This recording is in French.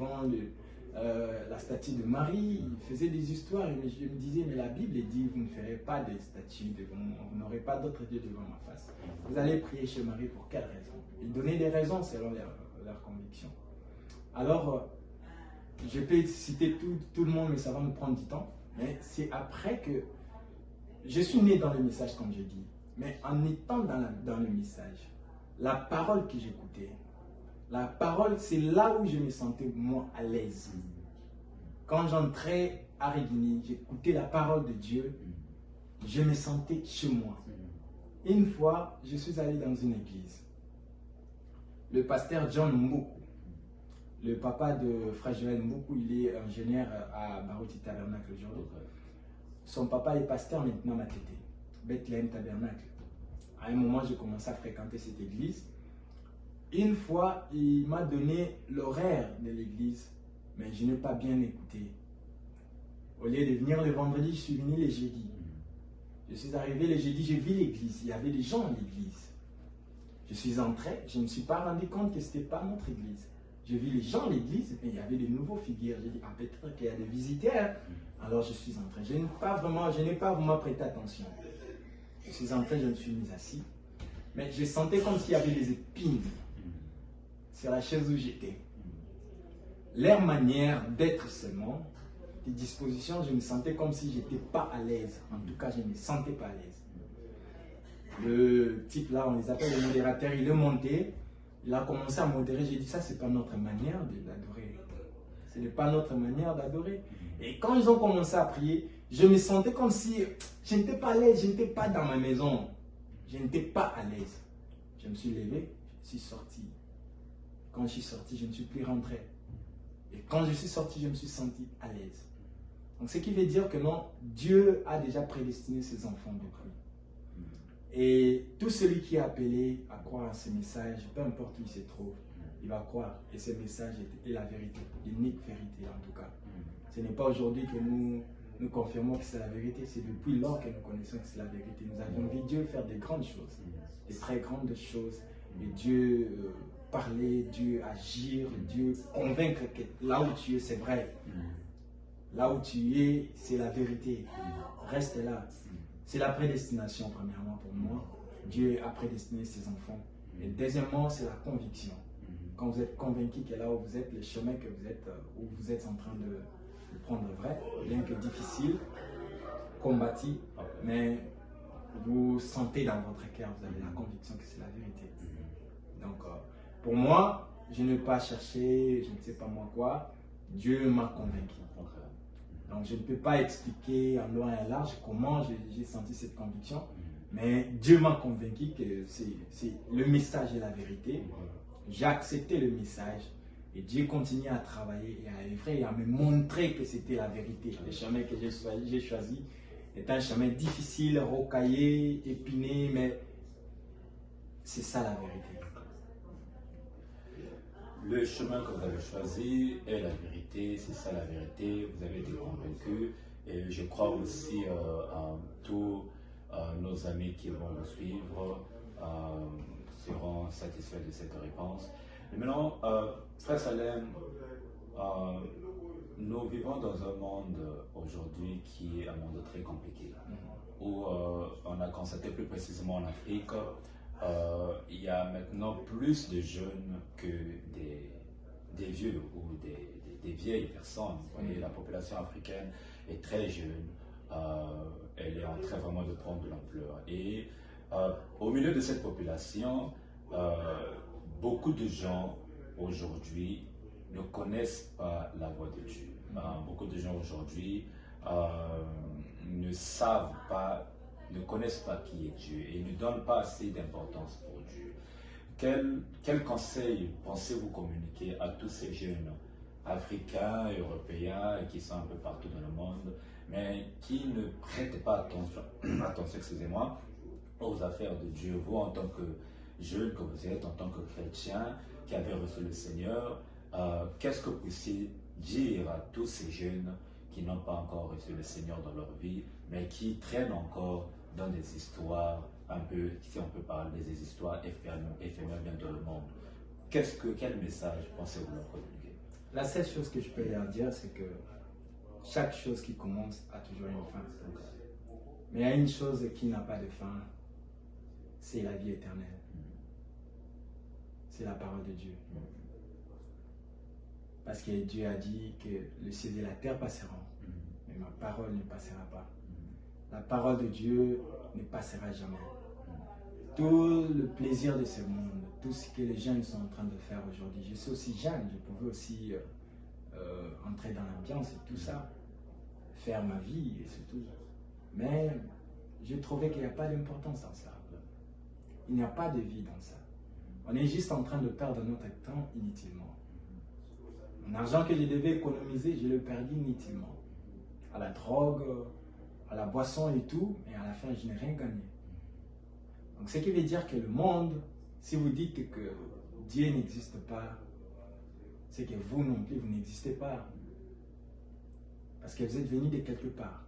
devant la statue de Marie, il faisait des histoires et je me disais, mais la Bible dit, vous ne ferez pas des statues devant moi, vous n'aurez pas d'autres dieux devant ma face. Vous allez prier chez Marie pour quelle raison? Ils donnaient des raisons selon leurs convictions. Alors, je peux citer tout le monde, mais ça va me prendre du temps. Mais c'est après que je suis né dans le message, comme je dis. Mais en étant dans le message, la parole que j'écoutais, la parole, c'est là où je me sentais, moi, à l'aise. Quand j'entrais à Régini, j'écoutais la parole de Dieu, je me sentais chez moi. Une fois, je suis allé dans une église. Le pasteur John Mboukou, le papa de Frère Joël Mboukou, il est ingénieur à Barouti Tabernacle aujourd'hui. Son papa est pasteur maintenant à Matete, Bethlehem Tabernacle. À un moment, j'ai commencé à fréquenter cette église. Une fois, il m'a donné l'horaire de l'église, mais je n'ai pas bien écouté. Au lieu de venir le vendredi, je suis venu le jeudi. Je suis arrivé le jeudi, j'ai vu l'église. Il y avait des gens à l'église. Je suis entré, je ne me suis pas rendu compte que ce n'était pas notre église. J'ai vu les gens à l'église, mais il y avait de nouveaux figures. J'ai dit, ah, peut-être qu'il y a des visiteurs. Alors je suis entré. Je n'ai pas vraiment prêté attention. Je suis entré, je me suis mis assis. Mais je sentais comme s'il y avait des épines sur la chaise où j'étais. Leur manière d'être seulement, des dispositions, je me sentais comme si je n'étais pas à l'aise. En tout cas, je ne me sentais pas à l'aise. Le type là, on les appelle les modérateurs, il est monté, il a commencé à modérer. J'ai dit, ça, c'est pas notre manière d'adorer. Ce n'est pas notre manière d'adorer. Et quand ils ont commencé à prier, je me sentais comme si je n'étais pas à l'aise, je n'étais pas dans ma maison. Je n'étais pas à l'aise. Je me suis levé, je suis sorti. Quand je suis sorti, je ne suis plus rentré. Et quand je suis sorti, je me suis senti à l'aise. Donc, ce qui veut dire que non, Dieu a déjà prédestiné ses enfants de lui. Et tout celui qui est appelé à croire à ce message, peu importe où il se trouve, il va croire. Et ce message est la vérité, l'unique vérité en tout cas. Ce n'est pas aujourd'hui que nous confirmons que c'est la vérité, c'est depuis lors que nous connaissons que c'est la vérité. Nous avons vu Dieu faire de grandes choses, de très grandes choses. Et Dieu parler, Dieu agir, Dieu convaincre que là où tu es, c'est vrai. Là où tu es, c'est la vérité. Reste là. C'est la prédestination, premièrement, pour moi. Dieu a prédestiné ses enfants. Et deuxièmement, c'est la conviction. Quand vous êtes convaincu que là où vous êtes, le chemin que vous êtes, où vous êtes en train de prendre vrai, bien que difficile, combattu, mais vous sentez dans votre cœur, vous avez la conviction que c'est la vérité. Donc, pour moi, je n'ai pas cherché, je ne sais pas moi quoi, Dieu m'a convaincu. Donc, je ne peux pas expliquer en long et en large comment j'ai senti cette conviction, mais Dieu m'a convaincu que c'est le message et la vérité. J'ai accepté le message et Dieu continue à travailler et à œuvrer et à me montrer que c'était la vérité. Le chemin que j'ai choisi est un chemin difficile, rocaillé, épiné, mais c'est ça la vérité. Le chemin que vous avez choisi est la vérité, c'est ça la vérité, vous avez été convaincu et je crois aussi à tous nos amis qui vont vous suivre seront satisfaits de cette réponse. Et maintenant, Frère Salem, nous vivons dans un monde aujourd'hui qui est un monde très compliqué, où on a constaté plus précisément en Afrique, il y a maintenant plus de jeunes que des vieux ou des vieilles personnes. Vous voyez, la population africaine est très jeune, elle est en train vraiment de prendre de l'ampleur. Et au milieu de cette population, beaucoup de gens aujourd'hui ne connaissent pas la voix de Dieu. Beaucoup de gens aujourd'hui ne savent pas, ne connaissent pas qui est Dieu et ne donnent pas assez d'importance pour Dieu. Quel conseil pensez-vous communiquer à tous ces jeunes africains, européens qui sont un peu partout dans le monde, mais qui ne prêtent pas attention excusez-moi, aux affaires de Dieu? Vous, en tant que jeune que vous êtes, en tant que chrétien qui avez reçu le Seigneur, qu'est-ce que vous puissiez dire à tous ces jeunes qui n'ont pas encore reçu le Seigneur dans leur vie, mais qui traînent encore dans des histoires un peu, si on peut parler des histoires éphémères dans le monde? Quel message pensez-vous leur communiquer? La seule chose que je peux leur dire, c'est que chaque chose qui commence a toujours une fin. Mais il y a une chose qui n'a pas de fin, c'est la vie éternelle. C'est la parole de Dieu. Parce que Dieu a dit que le ciel et la terre passeront, mais ma parole ne passera pas. La parole de Dieu ne passera jamais. Tout le plaisir de ce monde, tout ce que les jeunes sont en train de faire aujourd'hui, je suis aussi jeune, je pouvais aussi entrer dans l'ambiance et tout ça, faire ma vie et c'est tout. Mais j'ai trouvé qu'il n'y a pas d'importance dans ça. Il n'y a pas de vie dans ça. On est juste en train de perdre notre temps inutilement. Mon argent que je devais économiser, je le perdis inutilement. À la drogue, à la boisson et tout, et à la fin, je n'ai rien gagné. Donc, ce qui veut dire que le monde, si vous dites que Dieu n'existe pas, c'est que vous non plus, vous n'existez pas. Parce que vous êtes venu de quelque part.